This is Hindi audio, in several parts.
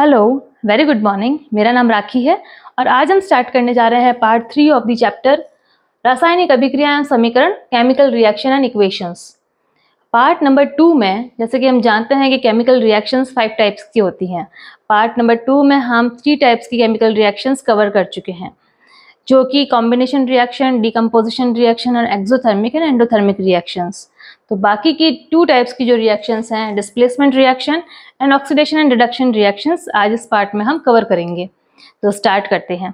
Hello, very good morning. मेरा नाम राखी है और आज हम स्टार्ट करने जा रहे हैं पार्ट 3 ऑफ द चैप्टर रासायनिक अभिक्रिया एवं समीकरण, chemical reaction and equations. Part number 2 में जैसे कि हम जानते हैं कि केमिकल रिएक्शंस 5 टाइप्स की होती हैं। पार्ट नंबर 2 में हम 3 टाइप्स की केमिकल रिएक्शंस कवर कर चुके हैं, जो कि कॉम्बिनेशन रिएक्शन, डिकम्पोजिशन रिएक्शन और एक्सोथर्मिक एंड एंडोथर्मिक रिएक्शंस। तो बाकी की 2 टाइप्स की जो रिएक्शंस हैं, displacement reaction and oxidation and reduction reactions, आज इस पार्ट में हम कवर करेंगे। तो स्टार्ट करते हैं।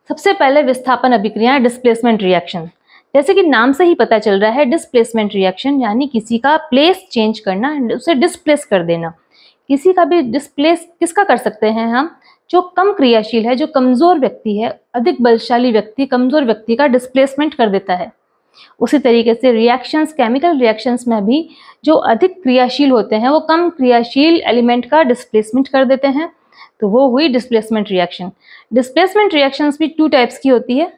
सबसे पहले विस्थापन अभिक्रिया, डिस्प्लेसमेंट रिएक्शन। जैसे कि नाम से ही पता चल रहा है, डिस्प्लेसमेंट रिएक्शन यानी किसी का प्लेस चेंज करना, उसे डिस्प्लेस कर देना। किसी का भी डिस्प्लेस किसका कर सकते हैं हम? जो कम क्रियाशील है, जो कमजोर व्यक्ति है, अधिक बलशाली व्यक्ति कमजोर व्यक्ति का डिस्प्लेसमेंट कर देता है। उसी तरीके से रिएक्शंस, केमिकल रिएक्शंस में भी जो अधिक क्रियाशील होते हैं वो कम क्रियाशील एलिमेंट का डिस्प्लेसमेंट कर देते हैं, तो वो हुई डिस्प्लेसमेंट रिएक्शन। डिस्प्लेसमेंट रिएक्शंस भी 2 टाइप्स की होती है।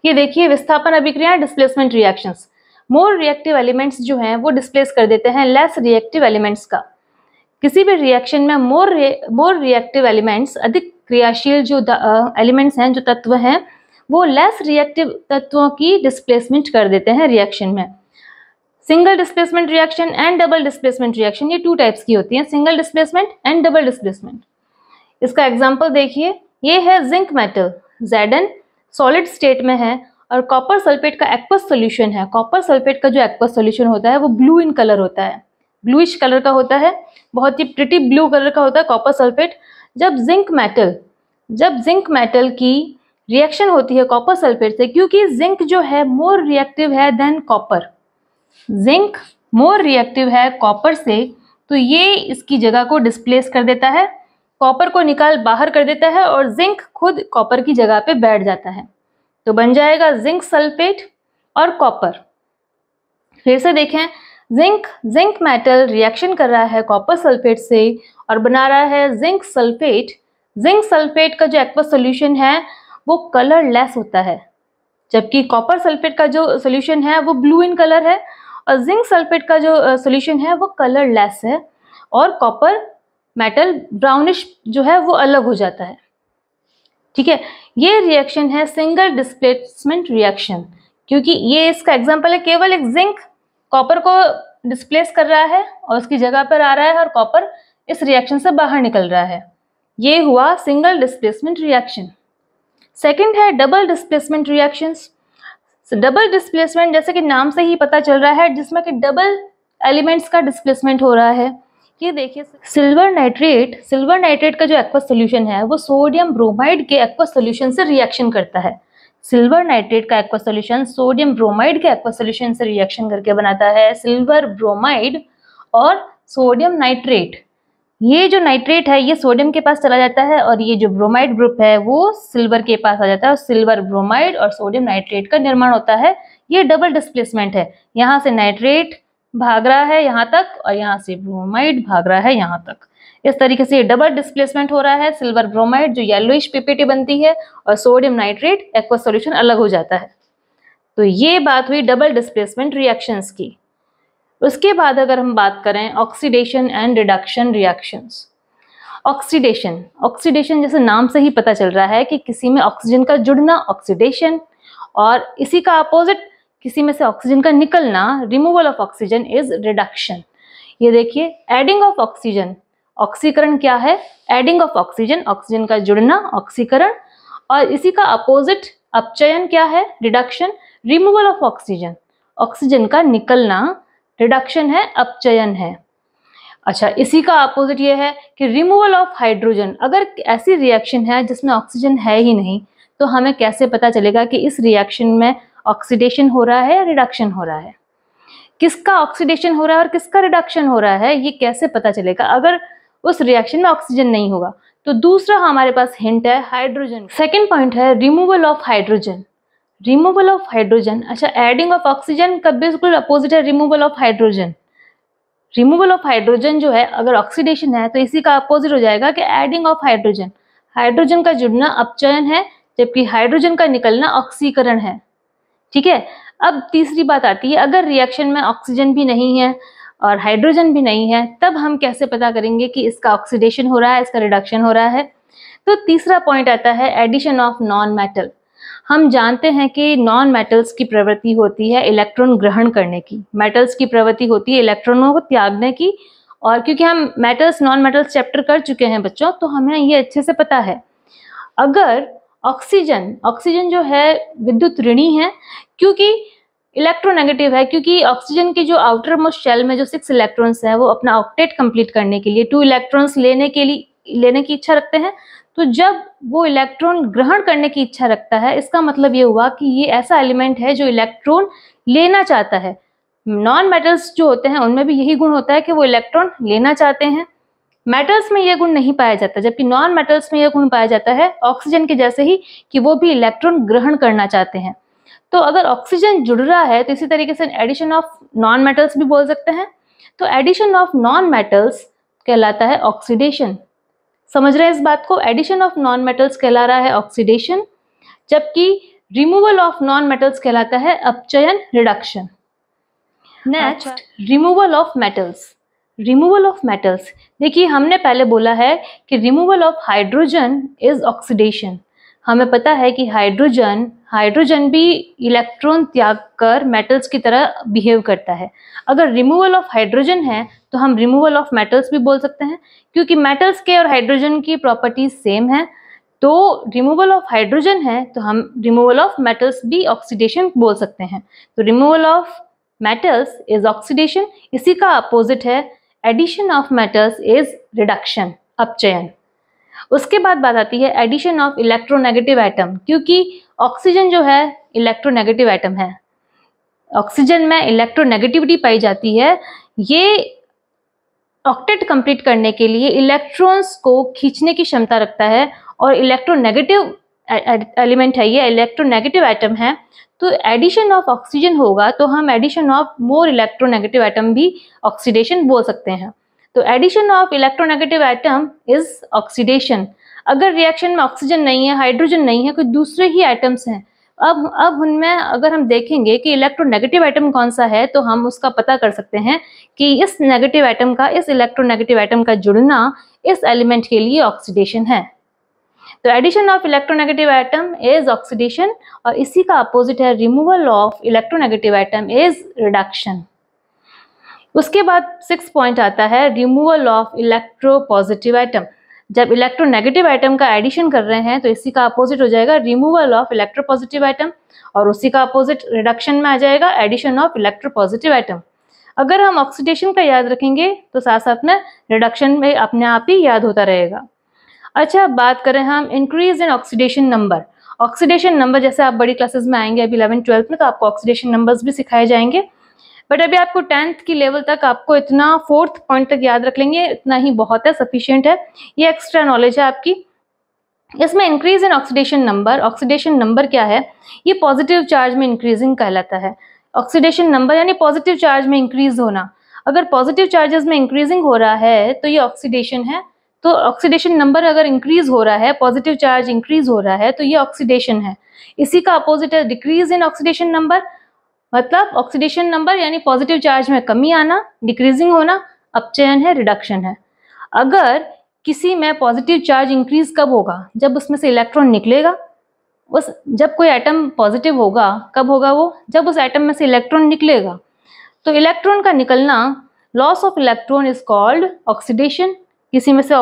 ये देखिए विस्थापन अभिक्रिया, displacement reactions. More reactive elements जो हैं वो डिस्प्लेस कर देते हैं लेस रिएक्टिव एलिमेंट्स का। किसी भी रिएक्शन में मोर रिएक्टिव एलिमेंट्स, अधिक क्रियाशील जो एलिमेंट्स हैं, जो तत्व हैं, वो लेस रिएक्टिव तत्वों की डिस्प्लेसमेंट कर देते हैं रिएक्शन में। Single displacement reaction and double displacement reaction, ये 2 टाइप्स की होती हैं, single displacement and double displacement. इसका एग्जांपल देखिए, ये है zinc metal, Zn solid state में है और कॉपर सल्फेट का एक्वस सॉल्यूशन है। कॉपर सल्फेट का जो एक्वस सॉल्यूशन होता है वो ब्लू इन कलर होता है, ब्लूइश कलर का होता है, बहुत ही प्रिटी ब्लू कलर का होता है कॉपर सल्फेट। जब जिंक मेटल की रिएक्शन होती है कॉपर सल्फेट से, क्योंकि जिंक जो है मोर रिएक्टिव है than copper, zinc more reactive है कॉपर से, तो ये इसकी जगह को डिस्प्लेस कर देता है, कॉपर को निकाल बाहर कर देता है और जिंक खुद कॉपर की जगह पे बैठ जाता है। तो बन जाएगा जिंक सल्फेट और कॉपर। फिर से देखें, जिंक मेटल रिएक्शन कर रहा है कॉपर सल्फेट से और बना रहा है जिंक सल्फेट। जिंक सल्फेट का जो एक्वस सॉल्यूशन है वो कलरलेस होता है, जबकि कॉपर सल्फेट का जो सॉल्यूशन है वो ब्लू इन कलर है और जिंक सल्फेट का जो सॉल्यूशन है वो कलरलेस है और कॉपर मेटल ब्राउनिश जो है वो अलग हो जाता है। ठीक है, ये रिएक्शन है सिंगल डिस्प्लेसमेंट रिएक्शन, क्योंकि ये इसका एग्जांपल है, केवल एक जिंक कॉपर को डिस्प्लेस कर रहा है और उसकी जगह पर आ रहा है और कॉपर इस रिएक्शन से बाहर निकल रहा है। ये हुआ सिंगल डिस्प्लेसमेंट रिएक्शन। सेकंड है double displacement reactions. Double displacement जैसे कि नाम से ही पता चल रहा है, जिसमें कि डबल एलिमेंट्स का डिस्प्लेसमेंट हो रहा है। ये देखिए, सिल्वर नाइट्रेट का जो एक्वस सॉल्यूशन है वो सोडियम ब्रोमाइड के एक्वस सॉल्यूशन से रिएक्शन करता है। सिल्वर नाइट्रेट का एक्वस सॉल्यूशन सोडियम ब्रोमाइड के एक्वस सॉल्यूशन से रिएक्शन करके बनाता है सिल्वर ब्रोमाइड और सोडियम नाइट्रेट। ये जो नाइट्रेट है ये सोडियम के पास चला जाता है और ये जो ब्रोमाइड ग्रुप है वो सिल्वर के पास आ जाता है और सिल्वर ब्रोमाइड और सोडियम नाइट्रेट का निर्माण होता है। ये डबल डिस्प्लेसमेंट है, यहाँ से नाइट्रेट भाग रहा है यहाँ तक और यहाँ से ब्रोमाइड भाग रहा है यहाँ तक। इस तरीके से डबल डिस्प्लेसमेंट हो रहा है। सिल्वर ब्रोमाइड जो येलोइश पीपीटी बनती है और सोडियम नाइट्रेट एक्वस सॉल्यूशन अलग हो जाता है। तो ये बात हुई डबल डिस्प्लेसमेंट रिएक्शंस की। उसके बाद अगर हम बात करें oxidation and reduction reactions. Oxidation जैसे नाम से ही पता चल रहा है कि किसी में ऑक्सीजन का जुड़ना ऑक्सीडेशन, और इसी का अपोजिट किसी में से ऑक्सीजन का निकलना, removal of oxygen, is reduction. ये देखिए, एडिंग ऑफ ऑक्सीजन, ऑक्सीकरण क्या है? एडिंग ऑफ ऑक्सीजन, ऑक्सीजन का जुड़ना ऑक्सीकरण, और इसी का अपोजिट अपचयन क्या है? Reduction. Removal of oxygen, oxygen का निकलना, रिडक्शन है, अपचयन है। अच्छा, इसी का अपोजिट ये है कि रिमूवल ऑफ हाइड्रोजन। अगर ऐसी रिएक्शन है जिसमें ऑक्सीजन है ही नहीं, तो हमें कैसे पता चलेगा कि इस रिएक्शन में ऑक्सीडेशन हो रहा है या रिडक्शन हो रहा है? किसका ऑक्सीडेशन हो रहा है और किसका रिडक्शन हो रहा है, ये कैसे पता चलेगा अगर उस रिएक्शन में ऑक्सीजन नहीं होगा? तो दूसरा हमारे पास हिंट है हाइड्रोजन। सेकेंड पॉइंट है removal of hydrogen. Removal of hydrogen, अच्छा, एडिंग ऑफ ऑक्सीजन का बिल्कुल अपोजिट है removal of hydrogen. Removal of hydrogen जो है, अगर ऑक्सीडेशन है तो इसी का अपोजिट हो जाएगा कि एडिंग ऑफ हाइड्रोजन। हाइड्रोजन का जुड़ना अपचयन है, जबकि हाइड्रोजन का निकलना ऑक्सीकरण है। ठीक है, अब तीसरी बात आती है, अगर रिएक्शन में ऑक्सीजन भी नहीं है और हाइड्रोजन भी नहीं है, तब हम कैसे पता करेंगे कि इसका ऑक्सीडेशन हो रहा है, इसका रिडक्शन हो रहा है। तो तीसरा पॉइंट आता है एडिशन ऑफ नॉन मेटल। हम जानते हैं कि नॉन मेटल्स की प्रवृत्ति होती है इलेक्ट्रॉन ग्रहण करने की, मेटल्स की प्रवृत्ति होती है इलेक्ट्रॉनों को त्यागने की। और क्योंकि हम मेटल्स नॉन मेटल्स चैप्टर कर चुके हैं बच्चों, तो हमें ये अच्छे से पता है। अगर ऑक्सीजन जो है विद्युत ऋणी है, क्योंकि इलेक्ट्रोनेगेटिव है, क्योंकि ऑक्सीजन की जो आउटर मोस्ट शेल में जो 6 इलेक्ट्रॉन्स हैं वो अपना ऑक्टेट कंप्लीट करने के लिए 2 इलेक्ट्रॉन्स लेने की इच्छा रखते हैं। तो जब वो इलेक्ट्रॉन ग्रहण करने की इच्छा रखता है, इसका मतलब ये हुआ कि ये ऐसा एलिमेंट है जो इलेक्ट्रॉन लेना चाहता है। नॉन मेटल्स जो होते हैं उनमें भी यही गुण होता है कि वो इलेक्ट्रॉन लेना चाहते हैं। मेटल्स में ये गुण नहीं पाया जाता, जबकि नॉन मेटल्स में ये गुण पाया जाता है ऑक्सीजन के जैसे ही, कि वो भी इलेक्ट्रॉन ग्रहण करना चाहते हैं। तो अगर ऑक्सीजन जुड़ रहा है तो इसी तरीके से एडिशन ऑफ नॉन मेटल्स भी बोल सकते हैं। तो एडिशन ऑफ नॉन मेटल्स कहलाता है ऑक्सीडेशन। समझ रहे हैं इस बात को? एडिशन ऑफ नॉन मेटल्स कहला रहा है ऑक्सीडेशन, जबकि रिमूवल ऑफ नॉन मेटल्स कहलाता है अपचयन, reduction. Next, removal of metals. Removal of metals, देखिए हमने पहले बोला है कि removal of hydrogen is oxidation. हमें पता है कि हाइड्रोजन भी इलेक्ट्रॉन त्याग कर मेटल्स की तरह बिहेव करता है। अगर रिमूवल ऑफ हाइड्रोजन है तो हम रिमूवल ऑफ मेटल्स भी बोल सकते हैं, क्योंकि मेटल्स के और हाइड्रोजन की प्रॉपर्टीज सेम है। तो रिमूवल ऑफ हाइड्रोजन है तो हम रिमूवल ऑफ मेटल्स भी ऑक्सीडेशन बोल सकते हैं। तो removal of metals is oxidation, इसी का अपोजिट है addition of metals is reduction, अपचयन। उसके बाद बात आती है एडिशन ऑफ इलेक्ट्रोनेगेटिव एटम, क्योंकि ऑक्सीजन जो है इलेक्ट्रोनेगेटिव एटम है, ऑक्सीजन में इलेक्ट्रोनेगेटिविटी पाई जाती है। ये ऑक्टेट कंप्लीट करने के लिए इलेक्ट्रॉन्स को खींचने की क्षमता रखता है और इलेक्ट्रोनेगेटिव एलिमेंट है, ये इलेक्ट्रोनेगेटिव एटम है। तो एडिशन ऑफ ऑक्सीजन होगा तो हम addition of more electronegative atom भी ऑक्सीडेशन बोल सकते हैं। तो addition of electronegative atom is oxidation. अगर रिएक्शन में ऑक्सीजन नहीं है, हाइड्रोजन नहीं है, कोई दूसरे ही एटम्स हैं, अब उनमें अगर हम देखेंगे कि इलेक्ट्रोनेगेटिव एटम कौन सा है, तो हम उसका पता कर सकते हैं कि इस नेगेटिव एटम का, इस इलेक्ट्रोनेगेटिव एटम का जुड़ना इस एलिमेंट के लिए ऑक्सीडेशन है। तो addition of electronegative atom is oxidation, और इसी का अपोजिट है removal of electronegative atom is reduction. उसके बाद 6 पॉइंट आता है रिमूवल ऑफ इलेक्ट्रोपॉजिटिव एटम। जब इलेक्ट्रोनेगेटिव एटम का एडिशन कर रहे हैं तो इसी का अपोजिट हो जाएगा रिमूवल ऑफ इलेक्ट्रोपॉजिटिव एटम, और उसी का अपोजिट रिडक्शन में आ जाएगा एडिशन ऑफ इलेक्ट्रोपॉजिटिव एटम। अगर हम ऑक्सीडेशन का याद रखेंगे तो साथ साथ में रिडक्शन में अपने आप ही याद होता रहेगा। अच्छा, बात करें हम increase in oxidation number. Oxidation number जैसे आप बड़ी क्लासेस में आएंगे अभी 11th 12th में, तो आपको ऑक्सीडेशन नंबर्स भी सिखाए जाएंगे। बट अभी आपको 10th की लेवल तक आपको इतना 4th पॉइंट तक याद रख लेंगे, इतना ही बहुत है, सफिशिएंट है, ये एक्स्ट्रा नॉलेज है आपकी। इसमें इंक्रीज इन ऑक्सीडेशन नंबर क्या है? ये पॉजिटिव चार्ज में इंक्रीजिंग कहलाता है। ऑक्सीडेशन नंबर यानी पॉजिटिव चार्ज में इंक्रीज होना। अगर पॉजिटिव चार्जेस में इंक्रीजिंग हो रहा है तो ये ऑक्सीडेशन है। तो ऑक्सीडेशन नंबर अगर इंक्रीज हो रहा है, पॉजिटिव चार्ज इंक्रीज हो रहा है, तो ये ऑक्सीडेशन है। इसी का अपोजिट है डिक्रीज इन ऑक्सीडेशन नंबर, मतलब ऑक्सीडेशन नंबर यानी पॉजिटिव चार्ज में कमी आना, डिक्रीजिंग होना, अपचयन है, रिडक्शन है। अगर किसी में पॉजिटिव चार्ज इंक्रीज कब होगा? जब उसमें से इलेक्ट्रॉन निकलेगा। जब कोई एटम पॉजिटिव होगा, कब होगा वो? जब उस एटम में से इलेक्ट्रॉन निकलेगा। तो इलेक्ट्रॉन का निकलना, loss of electron is called oxidation. किसी में से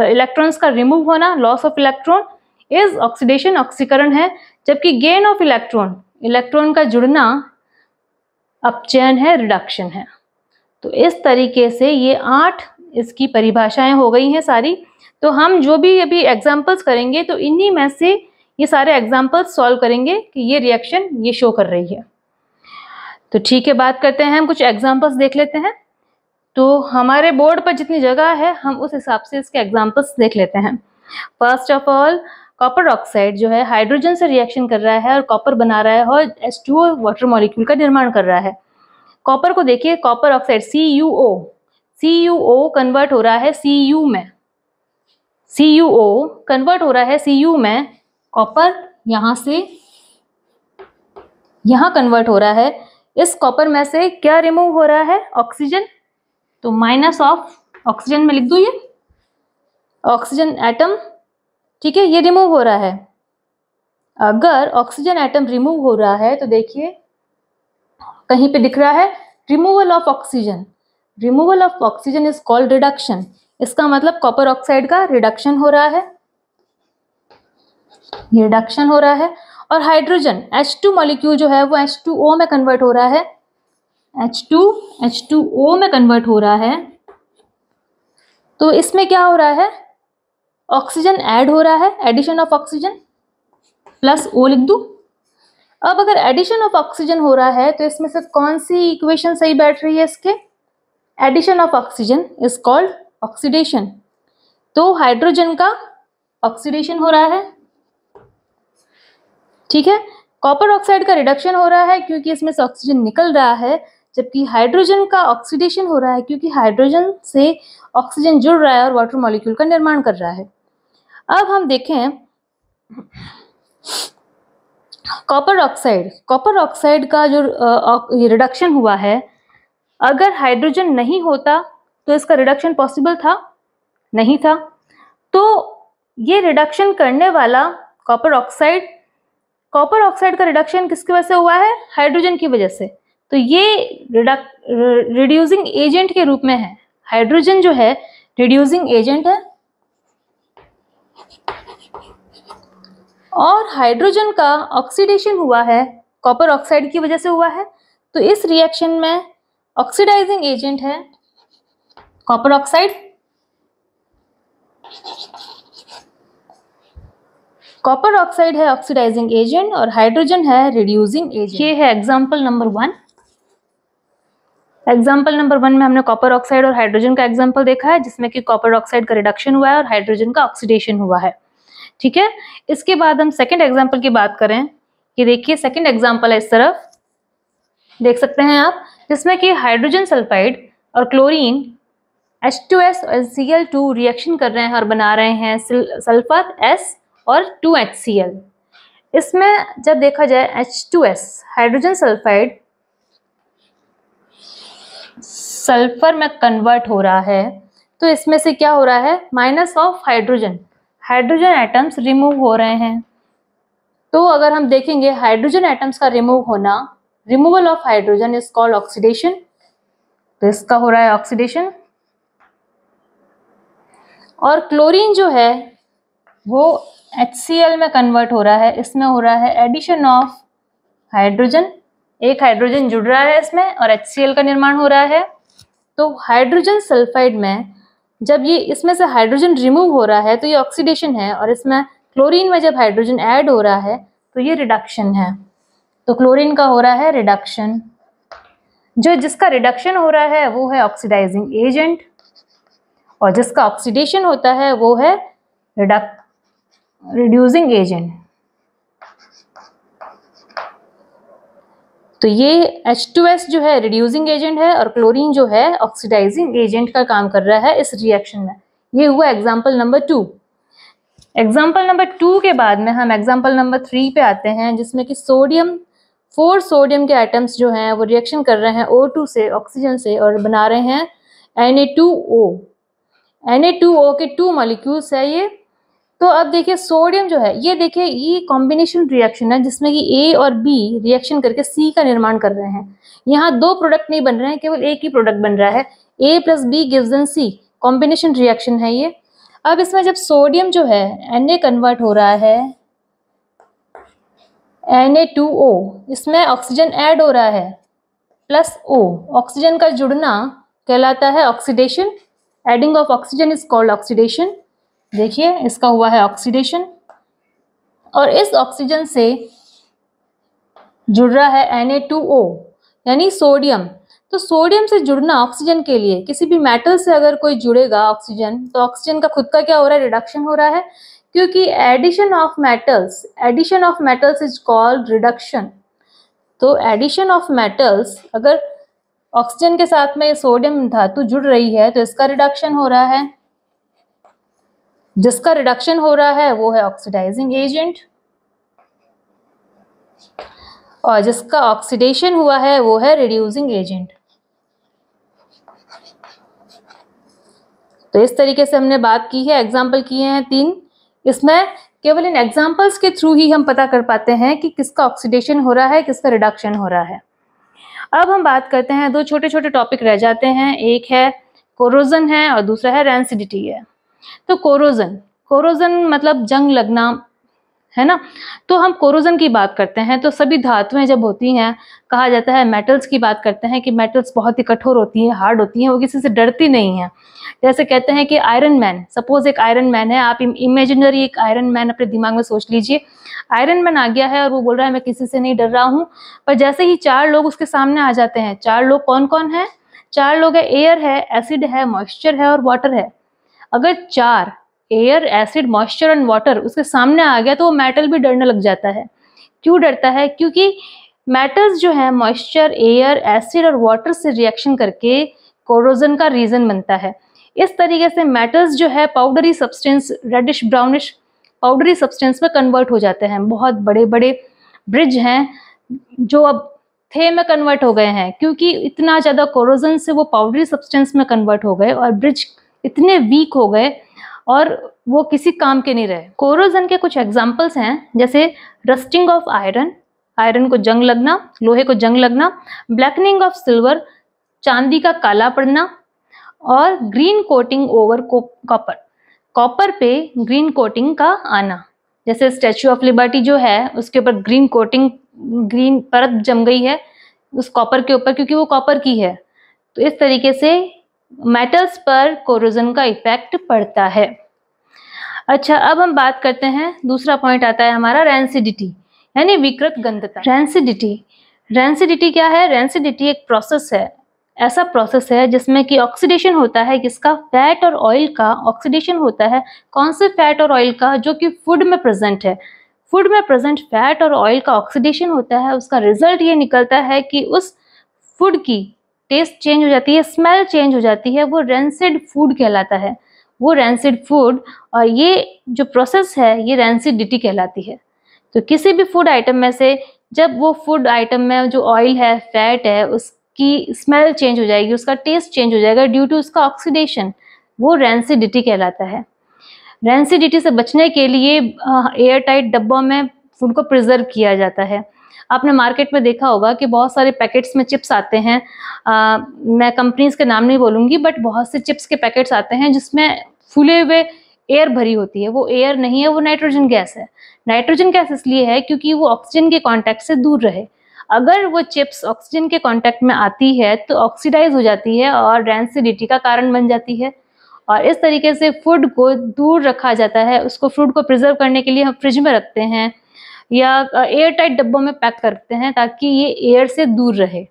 इलेक्ट्रॉन्स का रिमूव होना, loss of electron is oxidation, ऑक्सीकरण है। जबकि गेन ऑफ इलेक्ट्रॉन का जुड़ना अपचयन है, रिडक्शन है। तो इस तरीके से ये 8 इसकी परिभाषाएं हो गई हैं सारी। तो हम जो भी अभी एग्जाम्पल्स करेंगे तो इन्हीं में से ये सारे एग्जाम्पल्स सॉल्व करेंगे कि ये रिएक्शन ये शो कर रही है। तो ठीक है, बात करते हैं, हम कुछ एग्जाम्पल्स देख लेते हैं। तो हमारे बोर्ड पर जितनी जगह है हम उस हिसाब से इसके एग्जाम्पल्स देख लेते हैं। First of all, copper oxide जो है हाइड्रोजन से रिएक्शन कर रहा है और कॉपर बना रहा है और H2O वाटर मॉलिक्यूल का निर्माण कर रहा है। कॉपर को देखिए, कॉपर ऑक्साइड CuO कन्वर्ट हो रहा है Cu में, CuO कन्वर्ट हो रहा है Cu में। कॉपर यहाँ से यहाँ कन्वर्ट हो रहा है। इस कॉपर में से क्या रिमूव हो रहा है? ऑक्सीजन। तो माइनस ऑफ ऑक्सीजन में लिख दूं ये ऑक्सीजन एटम, ठीक है, ये रिमूव हो रहा है। अगर ऑक्सीजन एटम रिमूव हो रहा है तो देखिए कहीं पे दिख रहा है removal of oxygen. Removal of oxygen is called reduction. इसका मतलब कॉपर ऑक्साइड का रिडक्शन हो रहा है, ये रिडक्शन हो रहा है। और हाइड्रोजन H2 मॉलिक्यूल जो है वो H2O में कन्वर्ट हो रहा है, H2O में कन्वर्ट हो रहा है। तो इसमें क्या हो रहा है, ऑक्सीजन ऐड हो रहा है, addition of oxygen, plus O लिख दूं। अब अगर एडिशन ऑफ ऑक्सीजन हो रहा है तो इसमें से कौन सी इक्वेशन सही बैठ रही है इसके, addition of oxygen is called oxidation. तो हाइड्रोजन का ऑक्सीडेशन हो रहा है, ठीक है। कॉपर ऑक्साइड का रिडक्शन हो रहा है क्योंकि इसमें से ऑक्सीजन निकल रहा है, जबकि हाइड्रोजन का ऑक्सीडेशन हो रहा है क्योंकि हाइड्रोजन से ऑक्सीजन जुड़ रहा है और वाटर मॉलिक्यूल का निर्माण कर रहा है। अब हम देखें कॉपर ऑक्साइड का जो रिडक्शन हुआ है, अगर हाइड्रोजन नहीं होता तो इसका रिडक्शन पॉसिबल था, नहीं था। तो ये रिडक्शन करने वाला कॉपर ऑक्साइड का रिडक्शन किसकी वजह से हुआ है, हाइड्रोजन की वजह से। तो ये रिड्यूसिंग एजेंट के रूप में है, हाइड्रोजन जो है रिड्यूसिंग एजेंट है। और हाइड्रोजन का ऑक्सीडेशन हुआ है कॉपर ऑक्साइड की वजह से हुआ है। तो इस रिएक्शन में ऑक्सीडाइजिंग एजेंट है कॉपर ऑक्साइड, कॉपर ऑक्साइड है ऑक्सीडाइजिंग एजेंट और हाइड्रोजन है रिड्यूसिंग एजेंट। ये है एग्जांपल नंबर 1। एग्जांपल नंबर 1 में हमने कॉपर ऑक्साइड और हाइड्रोजन का एग्जांपल देखा है, जिसमें कि कॉपर ऑक्साइड का रिडक्शन हुआ है और हाइड्रोजन का ऑक्सीडेशन हुआ है, ठीक है। इसके बाद हम सेकंड एग्जांपल की बात करें, ये देखिए सेकंड एग्जांपल है, इस तरफ देख सकते हैं आप, जिसमें कि हाइड्रोजन सल्फाइड और क्लोरीन H2S और Cl2 रिएक्शन कर रहे हैं और बना रहे हैं सल्फर S और 2HCl। इसमें जब देखा जाए H2S हाइड्रोजन सल्फाइड सल्फर में कन्वर्ट हो रहा है, तो इसमें से क्या हो रहा है, minus of hydrogen atoms remove हो रहे हैं। तो अगर हम देखेंगे हाइड्रोजन एटम्स का रिमूव होना, removal of hydrogen is called oxidation. तो इसका हो रहा है ऑक्सीडेशन। और क्लोरीन जो है वो HCl में कन्वर्ट हो रहा है, इसमें हो रहा है एडिशन ऑफ हाइड्रोजन, एक हाइड्रोजन जुड़ रहा है इसमें और HCl का निर्माण हो रहा है। तो हाइड्रोजन सल्फाइड में जब ये इसमें से हाइड्रोजन रिमूव हो रहा है तो ये ऑक्सीडेशन है, और इसमें क्लोरीन में जब हाइड्रोजन ऐड हो रहा है तो ये रिडक्शन है। तो क्लोरीन का हो रहा है रिडक्शन। जिसका रिडक्शन हो रहा है वो है ऑक्सीडाइजिंग एजेंट, और जिसका ऑक्सीडेशन होता है वो है रिड्यूसिंग एजेंट। तो ये H2S जो है रिड्यूसिंग एजेंट है और क्लोरीन जो है ऑक्सीडाइजिंग एजेंट का काम कर रहा है इस रिएक्शन में। ये हुआ एग्जाम्पल नंबर 2। एग्जाम्पल नंबर 2 के बाद में हम एग्जाम्पल नंबर 3 पे आते हैं, जिसमें कि 4 सोडियम के एटम्स जो हैं वो रिएक्शन कर रहे हैं O2 से, ऑक्सीजन से, और बना रहे हैं Na2O के 2 मॉलिक्यूल्स है ये। तो अब देखिए सोडियम जो है, ये देखिए ये कॉम्बिनेशन रिएक्शन है जिसमें कि A और B रिएक्शन करके C का निर्माण कर रहे हैं। यहाँ 2 प्रोडक्ट नहीं बन रहे हैं, केवल एक ही प्रोडक्ट बन रहा है, A + B gives an C। Combination reaction है ये। अब इसमें जब सोडियम जो है Na कन्वर्ट हो रहा है Na2O, इसमें ऑक्सीजन ऐड हो रहा है प्लस O, ऑक्सीजन का जुड़ना कहलाता है oxidation. Adding of oxygen is called oxidation. देखिए इसका हुआ है ऑक्सीडेशन, और इस ऑक्सीजन से जुड़ रहा है Na2O यानी सोडियम। तो सोडियम से जुड़ना ऑक्सीजन के लिए, किसी भी मेटल से अगर कोई जुड़ेगा ऑक्सीजन, तो ऑक्सीजन का खुद का क्या हो रहा है, रिडक्शन हो रहा है, क्योंकि addition of metals is called reduction. तो एडिशन ऑफ मेटल्स, अगर ऑक्सीजन के साथ में सोडियम धातु जुड़ रही है तो इसका रिडक्शन हो रहा है। जिसका रिडक्शन हो रहा है वो है ऑक्सीडाइजिंग एजेंट, और जिसका ऑक्सीडेशन हुआ है वो है रिड्यूसिंग एजेंट। तो इस तरीके से हमने बात की है, एग्जाम्पल किए हैं 3। इसमें केवल इन एग्जाम्पल्स के थ्रू ही हम पता कर पाते हैं कि किसका ऑक्सीडेशन हो रहा है, किसका रिडक्शन हो रहा है। अब हम बात करते हैं, 2 छोटे छोटे टॉपिक रह जाते हैं, एक है कोरोजन है और दूसरा है रैंसिडिटी है। तो कोरोजन मतलब जंग लगना, है ना। तो हम कोरोजन की बात करते हैं तो सभी धातुएं जब होती हैं, कहा जाता है मेटल्स की बात करते हैं कि मेटल्स बहुत ही कठोर होती हैं, हार्ड होती हैं, वो किसी से डरती नहीं हैं। जैसे कहते हैं कि आयरन मैन, सपोज एक आयरन मैन है, आप इमेजिनरी एक आयरन मैन अपने दिमाग में सोच लीजिए। आयरन मैन आ गया है और वो बोल रहा है मैं किसी से नहीं डर रहा हूँ, पर जैसे ही 4 लोग उसके सामने आ जाते हैं, 4 लोग कौन कौन है? 4 लोग है, एयर है, एसिड है, मॉइस्चर है और वाटर है। अगर 4 air, acid, moisture and water उसके सामने आ गया तो वो मेटल भी डरने लग जाता है। क्यों डरता है? क्योंकि मेटल्स जो है मॉइस्चर, एयर, एसिड और वाटर से रिएक्शन करके कोरोजन का रीजन बनता है। इस तरीके से मेटल्स जो है powdery substance, reddish brownish powdery substance में कन्वर्ट हो जाते हैं। बहुत बड़े बड़े ब्रिज हैं जो अब थे में कन्वर्ट हो गए हैं, क्योंकि इतना ज़्यादा कोरोजन से वो पाउडरी सब्सटेंस में कन्वर्ट हो गए और ब्रिज इतने वीक हो गए और वो किसी काम के नहीं रहे। कोरोजन के कुछ एग्जाम्पल्स हैं, जैसे रस्टिंग ऑफ आयरन, आयरन को जंग लगना, लोहे को जंग लगना, ब्लैकनिंग ऑफ सिल्वर, चांदी का काला पड़ना, और green coating over copper, copper पे ग्रीन कोटिंग का आना। जैसे स्टैच्यू ऑफ लिबर्टी जो है उसके ऊपर ग्रीन कोटिंग, ग्रीन परत जम गई है उस कॉपर के ऊपर, क्योंकि वो कॉपर की है। तो इस तरीके से मेटल्स पर कोरोजन का इफेक्ट पड़ता है। अच्छा, अब हम बात करते हैं, दूसरा पॉइंट आता है हमारा रैंसिडिटी, यानी विकृत गंधता। रैंसिडिटी क्या है? रैंसिडिटी एक प्रोसेस है, ऐसा प्रोसेस है जिसमें कि ऑक्सीडेशन होता है, किसका? फैट और ऑयल का ऑक्सीडेशन होता है। कौन से फैट और ऑयल का? जो कि फूड में प्रेजेंट है। फूड में प्रेजेंट फैट और ऑयल का ऑक्सीडेशन होता है, उसका रिजल्ट ये निकलता है कि उस फूड की टेस्ट चेंज हो जाती है, स्मेल चेंज हो जाती है, वो रैंसिड फूड कहलाता है, वो रैंसिड फूड। और ये जो प्रोसेस है ये रैंसिडिटी कहलाती है। तो किसी भी फूड आइटम में से जब वो फूड आइटम में जो ऑयल है, फैट है, उसकी स्मेल चेंज हो जाएगी, उसका टेस्ट चेंज हो जाएगा ड्यू टू उसका ऑक्सीडेशन, वो रैंसिडिटी कहलाता है। रैंसिडिटी से बचने के लिए एयर टाइट डब्बों में फूड को प्रिजर्व किया जाता है। आपने मार्केट में देखा होगा कि बहुत सारे पैकेट्स में चिप्स आते हैं, मैं कंपनीज के नाम नहीं बोलूँगी, बट बहुत से चिप्स के पैकेट्स आते हैं जिसमें फूले हुए एयर भरी होती है। वो एयर नहीं है, वो नाइट्रोजन गैस है। नाइट्रोजन गैस इसलिए है क्योंकि वो ऑक्सीजन के कांटेक्ट से दूर रहे। अगर वो चिप्स ऑक्सीजन के कांटेक्ट में आती है तो ऑक्सीडाइज हो जाती है और रैंसिडिटी का कारण बन जाती है। और इस तरीके से फूड को दूर रखा जाता है, उसको फूड को प्रिजर्व करने के लिए हम फ्रिज में रखते हैं या एयर टाइट डब्बों में पैक करते हैं ताकि ये एयर से दूर रहे।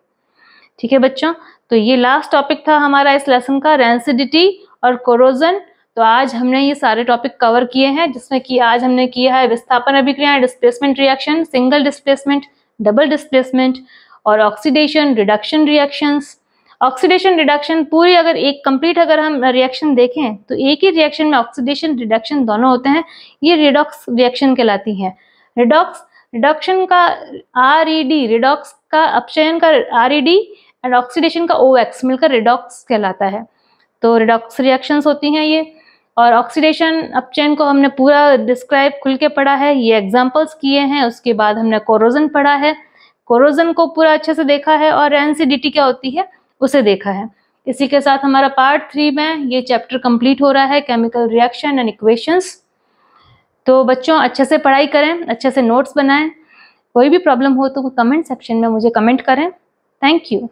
ठीक है बच्चों, तो ये लास्ट टॉपिक था हमारा इस लेसन का, रैंसिडिटी और कोरोजन। तो आज हमने ये सारे टॉपिक कवर किए हैं, जिसमें कि आज हमने किया है विस्थापन अभिक्रियाएं, displacement reaction, single displacement, double displacement और oxidation reduction reactions. Oxidation reduction पूरी अगर एक कंप्लीट अगर हम रिएक्शन देखें तो एक ही रिएक्शन में ऑक्सीडेशन रिडक्शन दोनों होते हैं, ये रिडॉक्स रिएक्शन कहलाती है। रिडक्शन का RED, रिडॉक्स का अपचयन का RED एंड ऑक्सीडेशन का OX मिलकर रिडॉक्स कहलाता है। तो रिडॉक्स रिएक्शंस होती हैं ये। और ऑक्सीडेशन अपचयन को हमने पूरा डिस्क्राइब खुल के पढ़ा है, ये एग्जांपल्स किए हैं। उसके बाद हमने कोरोजन पढ़ा है, कोरोजन को पूरा अच्छे से देखा है, और रैंसिडिटी क्या होती है उसे देखा है। इसी के साथ हमारा पार्ट 3 में ये चैप्टर कंप्लीट हो रहा है, केमिकल रिएक्शन एंड इक्वेशंस। तो बच्चों अच्छे से पढ़ाई करें, अच्छे से नोट्स बनाएं। कोई भी प्रॉब्लम हो तो कमेंट सेक्शन में मुझे कमेंट करें। Thank you.